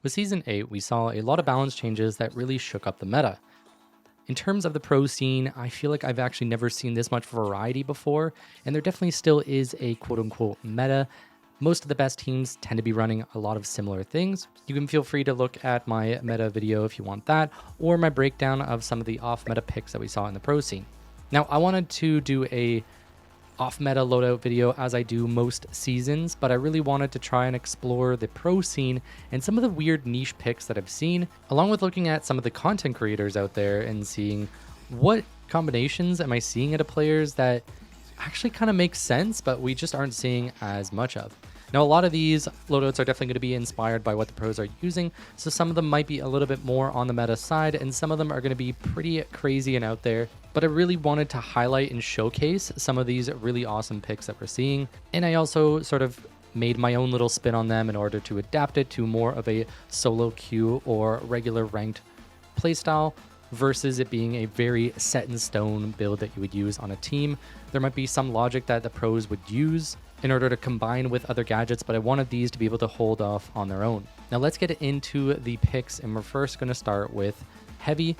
With Season 8, we saw a lot of balance changes that really shook up the meta. In terms of the pro scene, I feel like I've actually never seen this much variety before, and there definitely still is a quote-unquote meta. Most of the best teams tend to be running a lot of similar things. You can feel free to look at my meta video if you want that, or my breakdown of some of the off-meta picks that we saw in the pro scene. Now, I wanted to do a off-meta loadout video as I do most seasons, but I really wanted to try and explore the pro scene and some of the weird niche picks that I've seen, along with looking at some of the content creators out there and seeing what combinations am I seeing out of players that actually kind of make sense, but we just aren't seeing as much of. Now, a lot of these loadouts are definitely going to be inspired by what the pros are using, so some of them might be a little bit more on the meta side, and some of them are going to be pretty crazy and out there. But I really wanted to highlight and showcase some of these really awesome picks that we're seeing, and I also sort of made my own little spin on them in order to adapt it to more of a solo queue or regular ranked playstyle, versus it being a very set in stone build that you would use on a team. There might be some logic that the pros would use in order to combine with other gadgets, but I wanted these to be able to hold off on their own. Now let's get into the picks, and we're first going to start with heavy,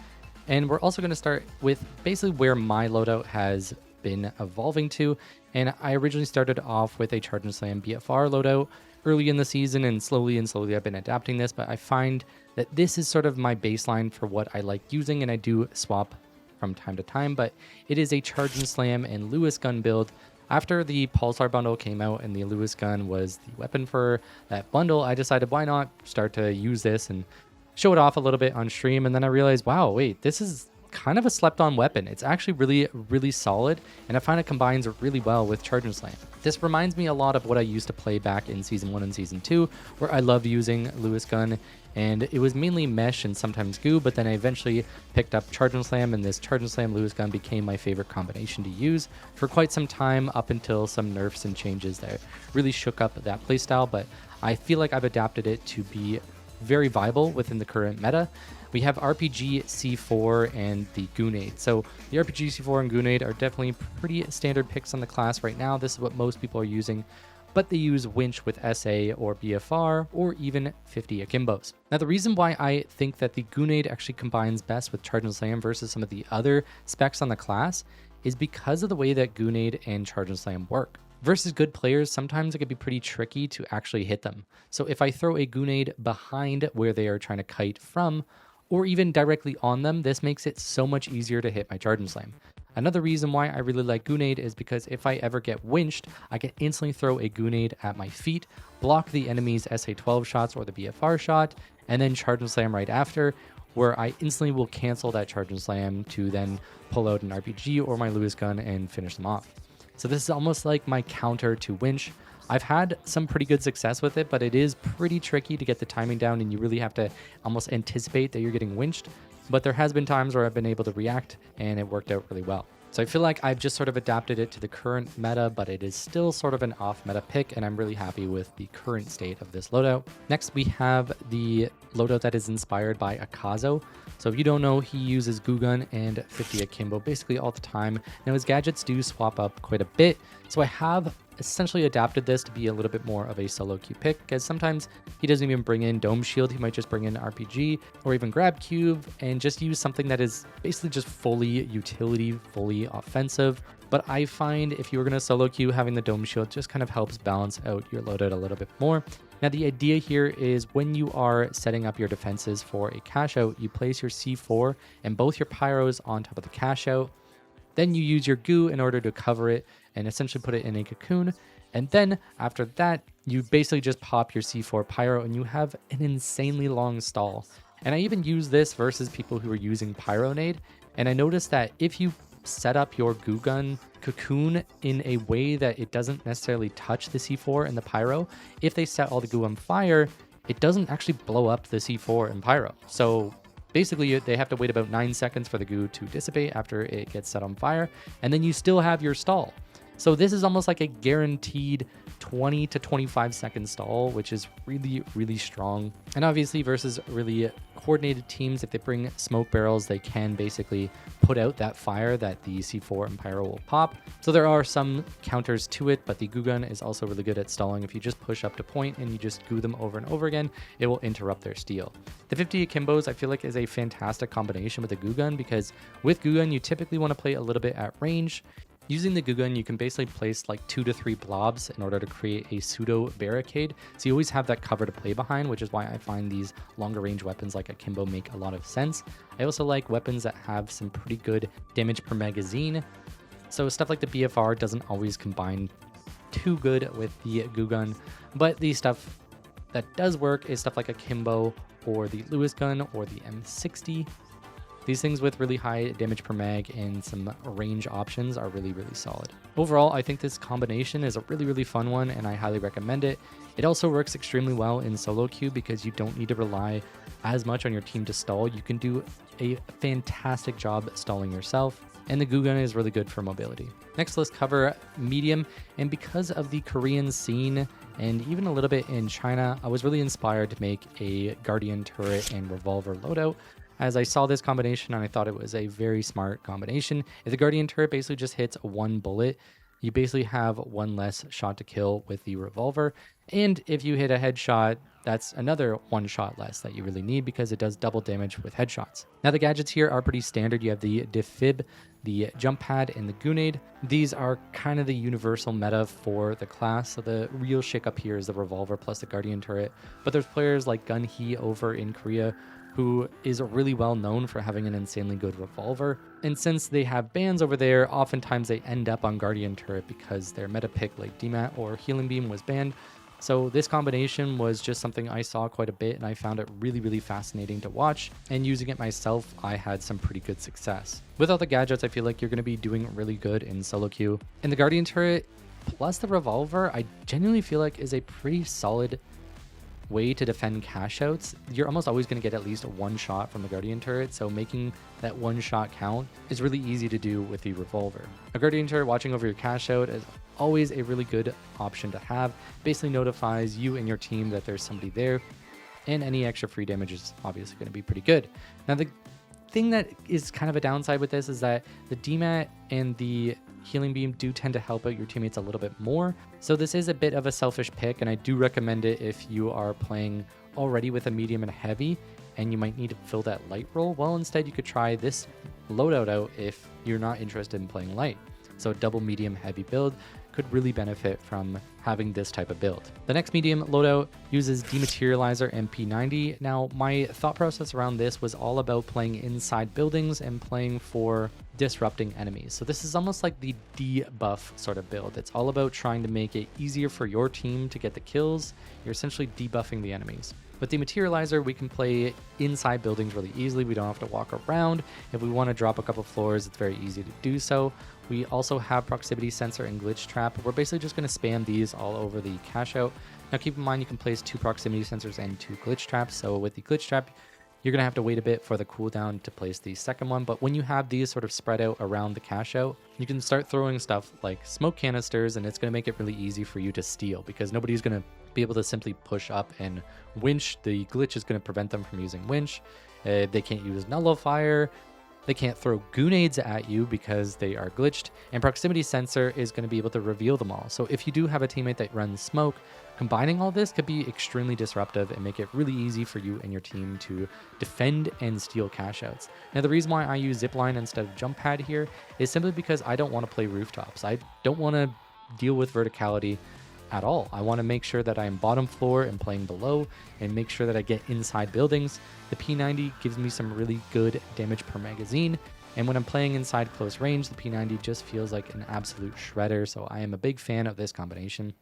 and we're also going to start with basically where my loadout has been evolving to. And I originally started off with a Charge and Slam BFR loadout early in the season, and slowly I've been adapting this, but I find that this is sort of my baseline for what I like using, and I do swap from time to time, but it is a Charge and Slam and Lewis gun build. After the Pulsar bundle came out and the Lewis gun was the weapon for that bundle, I decided why not start to use this and show it off a little bit on stream. And then I realized, wow, wait, this is kind of a slept on weapon. It's actually really solid, and I find it combines really well with Charge and Slam. This reminds me a lot of what I used to play back in Season 1 and Season 2, where I loved using Lewis gun, and it was mainly mesh and sometimes goo, but then I eventually picked up Charge and Slam, and this Charge and Slam Lewis gun became my favorite combination to use for quite some time, up until some nerfs and changes that really shook up that playstyle. But I feel like I've adapted it to be very viable within the current meta. We have RPG C4 and the Goonade. So the RPG C4 and Goonade are definitely pretty standard picks on the class right now. This is what most people are using, but they use Winch with SA or BFR or even 50 Akimbos. Now, the reason why I think that the Goonade actually combines best with Charge and Slam versus some of the other specs on the class is because of the way that Goonade and Charge and Slam work. Versus good players, sometimes it can be pretty tricky to actually hit them. So if I throw a Goonade behind where they are trying to kite from, or even directly on them, this makes it so much easier to hit my Charge and Slam. Another reason why I really like Goonade is because if I ever get winched, I can instantly throw a Goonade at my feet, block the enemy's SA-12 shots or the BFR shot, and then Charge and Slam right after, where I instantly will cancel that Charge and Slam to then pull out an RPG or my Lewis gun and finish them off. So this is almost like my counter to Winch. I've had some pretty good success with it, but it is pretty tricky to get the timing down, and you really have to almost anticipate that you're getting winched. But there has been times where I've been able to react, and it worked out really well. So I feel like I've just sort of adapted it to the current meta, but it is still sort of an off-meta pick, and I'm really happy with the current state of this loadout. Next, we have the loadout that is inspired by Akazo. So if you don't know, he uses Goo Gun and 50 Akimbo basically all the time. Now, his gadgets do swap up quite a bit, so I have essentially adapted this to be a little bit more of a solo queue pick, because sometimes he doesn't even bring in Dome Shield. He might just bring in RPG or even Grab Cube and just use something that is basically just fully utility, fully offensive. But I find if you were going to solo queue, having the Dome Shield just kind of helps balance out your loadout a little bit more. Now, the idea here is when you are setting up your defenses for a cash out, you place your C4 and both your pyros on top of the cash out. Then you use your goo in order to cover it and essentially put it in a cocoon. And then after that, you basically just pop your C4 pyro and you have an insanely long stall. And I even use this versus people who are using Pyronade. And I noticed that if you set up your goo gun cocoon in a way that it doesn't necessarily touch the C4 and the pyro, if they set all the goo on fire, it doesn't actually blow up the C4 and pyro. So basically, they have to wait about 9 seconds for the goo to dissipate after it gets set on fire, and then you still have your stall. So this is almost like a guaranteed 20 to 25 second stall, which is really strong. And obviously versus really coordinated teams, if they bring smoke barrels, they can basically put out that fire that the C4 and Pyro will pop. So there are some counters to it, but the goo gun is also really good at stalling. If you just push up to point and you just goo them over and over again, it will interrupt their steal. The 50 akimbos I feel like is a fantastic combination with the goo gun, because with goo gun you typically want to play a little bit at range. Using the goo gun, you can basically place like 2 to 3 blobs in order to create a pseudo barricade. So you always have that cover to play behind, which is why I find these longer range weapons like akimbo make a lot of sense. I also like weapons that have some pretty good damage per magazine. So stuff like the BFR doesn't always combine too good with the goo gun, but the stuff that does work is stuff like akimbo or the Lewis gun or the M60. These things with really high damage per mag and some range options are really solid. Overall, I think this combination is a really fun one, and I highly recommend it. It also works extremely well in solo queue because you don't need to rely as much on your team to stall. You can do a fantastic job stalling yourself, and the goo gun is really good for mobility. Next, let's cover medium, and because of the Korean scene and even a little bit in China, I was really inspired to make a Guardian turret and revolver loadout, as I saw this combination and I thought it was a very smart combination. If the Guardian turret basically just hits 1 bullet, you basically have 1 less shot to kill with the revolver. And if you hit a headshot, that's another 1 shot less that you really need, because it does double damage with headshots. Now the gadgets here are pretty standard. You have the defib, the jump pad, and the grenade. These are kind of the universal meta for the class. So the real shake-up here is the revolver plus the Guardian turret. But there's players like Gunhee over in Korea who is really well known for having an insanely good revolver. And since they have bans over there, oftentimes they end up on Guardian turret because their meta pick like DMAT or Healing Beam was banned. So this combination was just something I saw quite a bit, and I found it really fascinating to watch. And using it myself, I had some pretty good success. With all the gadgets, I feel like you're going to be doing really good in solo queue. And the Guardian turret plus the revolver, I genuinely feel like is a pretty solid way to defend cash outs. You're almost always going to get at least 1 shot from the Guardian turret, so making that 1 shot count is really easy to do with the revolver. A Guardian turret watching over your cash out is always a really good option to have. Basically notifies you and your team that there's somebody there, and any extra free damage is obviously going to be pretty good. Now the thing that is kind of a downside with this is that the DMAT and the Healing Beam do tend to help out your teammates a little bit more. So this is a bit of a selfish pick, and I do recommend it if you are playing already with a medium and heavy and you might need to fill that light role. Well, instead you could try this loadout out if you're not interested in playing light. So a double medium heavy build could really benefit from having this type of build. The next medium loadout uses Dematerializer and P90. Now, my thought process around this was all about playing inside buildings and playing for disrupting enemies. So this is almost like the debuff sort of build. It's all about trying to make it easier for your team to get the kills. You're essentially debuffing the enemies. With the Materializer, we can play inside buildings really easily. We don't have to walk around. If we want to drop a couple floors, it's very easy to do so. We also have Proximity Sensor and Glitch Trap. We're basically just going to spam these all over the cache out. Now keep in mind you can place 2 Proximity Sensors and 2 Glitch Traps. So with the Glitch Trap, you're going to have to wait a bit for the cooldown to place the second one. But when you have these sort of spread out around the cache out, you can start throwing stuff like smoke canisters, and it's going to make it really easy for you to steal, because nobody's going to be able to simply push up and winch. The glitch is going to prevent them from using winch. They can't use nullifier. They can't throw grenades at you because they are glitched, and Proximity Sensor is going to be able to reveal them all. So if you do have a teammate that runs smoke, combining all this could be extremely disruptive and make it really easy for you and your team to defend and steal cash outs. Now the reason why I use Zipline instead of Jump Pad here is simply because I don't want to play rooftops. I don't want to deal with verticality at all. I want to make sure that I'm bottom floor and playing below, and make sure that I get inside buildings. The P90 gives me some really good damage per magazine, and when I'm playing inside close range, the P90 just feels like an absolute shredder, so I am a big fan of this combination.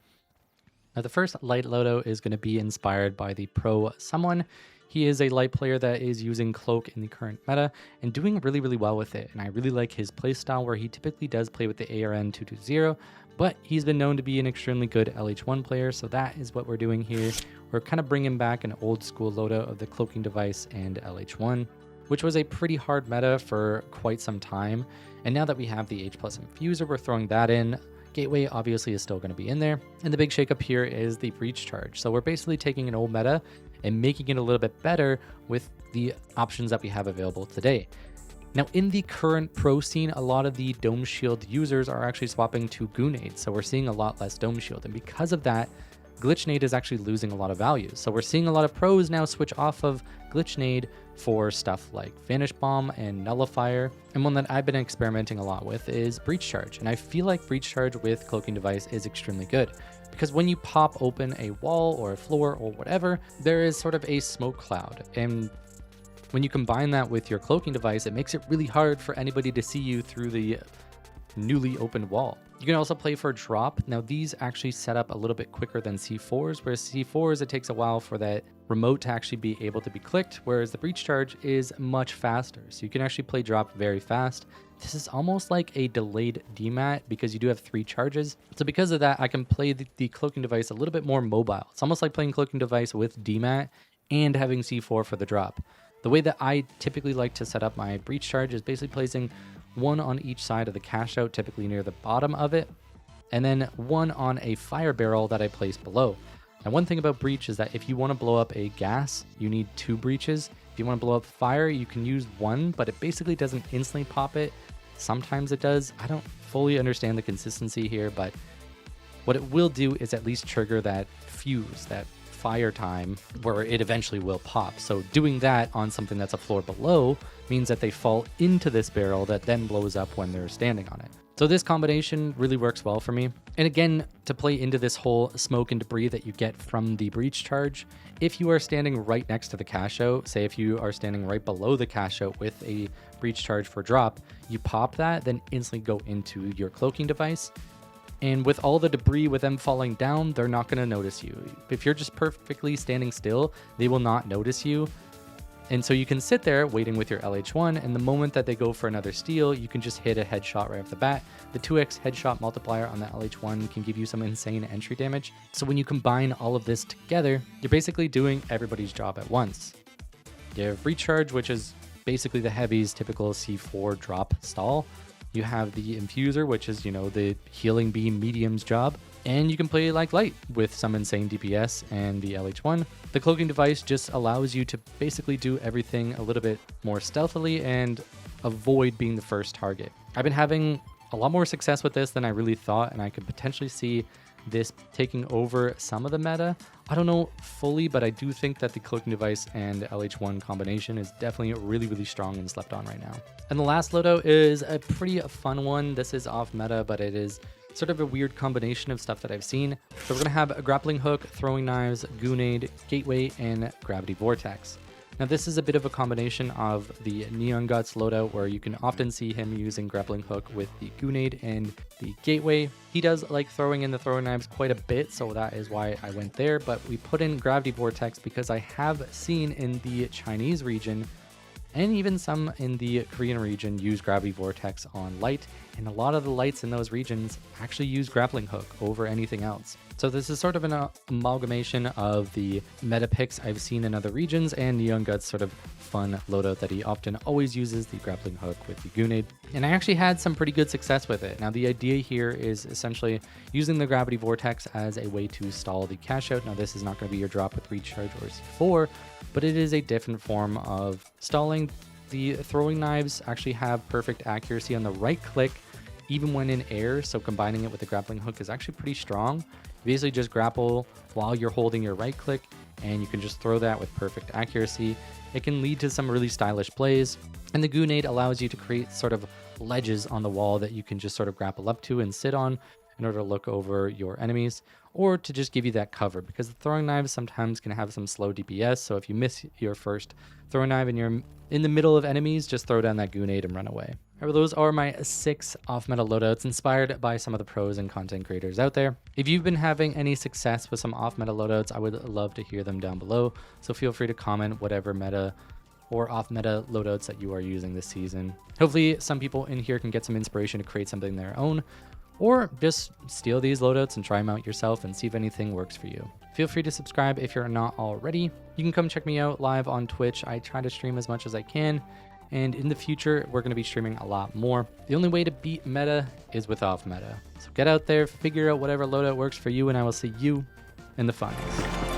Now the first light loadout is going to be inspired by the Pro Someone. He is a light player that is using Cloak in the current meta and doing really well with it, and I really like his playstyle where he typically does play with the ARN 220, but he's been known to be an extremely good LH1 player, so that is what we're doing here. We're kind of bringing back an old school loadout of the cloaking device and LH1, which was a pretty hard meta for quite some time, and now that we have the H+ Infuser, we're throwing that in. Gateway obviously is still going to be in there. And the big shakeup here is the breach charge. So we're basically taking an old meta and making it a little bit better with the options that we have available today. Now, in the current pro scene, a lot of the Dome Shield users are actually swapping to Goonade, so we're seeing a lot less Dome Shield. And because of that, Glitchnade is actually losing a lot of value. So we're seeing a lot of pros now switch off of Glitchnade for stuff like Vanish Bomb and Nullifier. And one that I've been experimenting a lot with is Breach Charge. And I feel like Breach Charge with Cloaking Device is extremely good, because when you pop open a wall or a floor or whatever, there is sort of a smoke cloud. And when you combine that with your Cloaking Device, it makes it really hard for anybody to see you through the newly opened wall. You can also play for drop. Now these actually set up a little bit quicker than C4s, whereas C4s, it takes a while for that remote to actually be able to be clicked, whereas the breach charge is much faster. So you can actually play drop very fast. This is almost like a delayed DMAT because you do have 3 charges. So because of that, I can play the Cloaking Device a little bit more mobile. It's almost like playing Cloaking Device with DMAT and having C4 for the drop. The way that I typically like to set up my breach charge is basically placing one on each side of the cash out, typically near the bottom of it, and then one on a fire barrel that I place below. And one thing about breach is that if you want to blow up a gas, you need 2 breaches. If you want to blow up fire, you can use 1, but it basically doesn't instantly pop it. Sometimes it does. I don't fully understand the consistency here, but what it will do is at least trigger that fuse, that fire time, where it eventually will pop. So doing that on something that's a floor below means that they fall into this barrel that then blows up when they're standing on it. So this combination really works well for me. And again, to play into this whole smoke and debris that you get from the breach charge, if you are standing right next to the cash out, say if you are standing right below the cash out with a breach charge for drop, you pop that, then instantly go into your Cloaking Device. And with all the debris with them falling down, they're not going to notice you. If you're just perfectly standing still, they will not notice you. And so you can sit there waiting with your LH1, and the moment that they go for another steal, you can just hit a headshot right off the bat. The 2x headshot multiplier on the LH1 can give you some insane entry damage. So when you combine all of this together, you're basically doing everybody's job at once. You have Recharge, which is basically the heavy's typical C4 drop stall. You have the Infuser, which is, the healing beam medium's job. And you can play like light with some insane DPS and the LH1. The Cloaking Device just allows you to basically do everything a little bit more stealthily and avoid being the first target. I've been having a lot more success with this than I really thought, and I could potentially see this taking over some of the meta. I don't know fully, but I do think that the Cloaking Device and LH1 combination is definitely really, really strong and slept on right now. And the last loadout is a pretty fun one. This is off meta, but it is sort of a weird combination of stuff that I've seen. So we're going to have a Grappling Hook, Throwing Knives, Goonade, Gateway, and Gravity Vortex. Now this is a bit of a combination of the Neon Guts loadout, where you can often see him using Grappling Hook with the Goonade and the Gateway. He does like throwing in the Throwing Knives quite a bit, so that is why I went there, but we put in Gravity Vortex because I have seen in the Chinese region and even some in the Korean region use Gravity Vortex on light, and a lot of the lights in those regions actually use Grappling Hook over anything else. So this is sort of an amalgamation of the meta picks I've seen in other regions and Neon Guts sort of fun loadout that he often always uses, the Grappling Hook with the Goonade. And I actually had some pretty good success with it. Now the idea here is essentially using the Gravity Vortex as a way to stall the cash out. Now this is not going to be your drop with Recharge or C4, but it is a different form of stalling. The Throwing Knives actually have perfect accuracy on the right click, even when in air, so combining it with the Grappling Hook is actually pretty strong. You basically just grapple while you're holding your right click, and you can just throw that with perfect accuracy. It can lead to some really stylish plays, and the Goonade allows you to create sort of ledges on the wall that you can just sort of grapple up to and sit on in order to look over your enemies, or to just give you that cover, because the Throwing Knives sometimes can have some slow DPS, so if you miss your first Throwing Knife and you're in the middle of enemies, just throw down that Goonade and run away. Alright, those are my 6 off-meta loadouts inspired by some of the pros and content creators out there. If you've been having any success with some off-meta loadouts, I would love to hear them down below, so feel free to comment whatever meta or off-meta loadouts that you are using this season. Hopefully some people in here can get some inspiration to create something their own, or just steal these loadouts and try them out yourself and see if anything works for you. Feel free to subscribe if you're not already. You can come check me out live on Twitch. I try to stream as much as I can. and in the future, we're going to be streaming a lot more. The only way to beat meta is with off meta. So get out there, figure out whatever loadout works for you, and I will see you in the finals.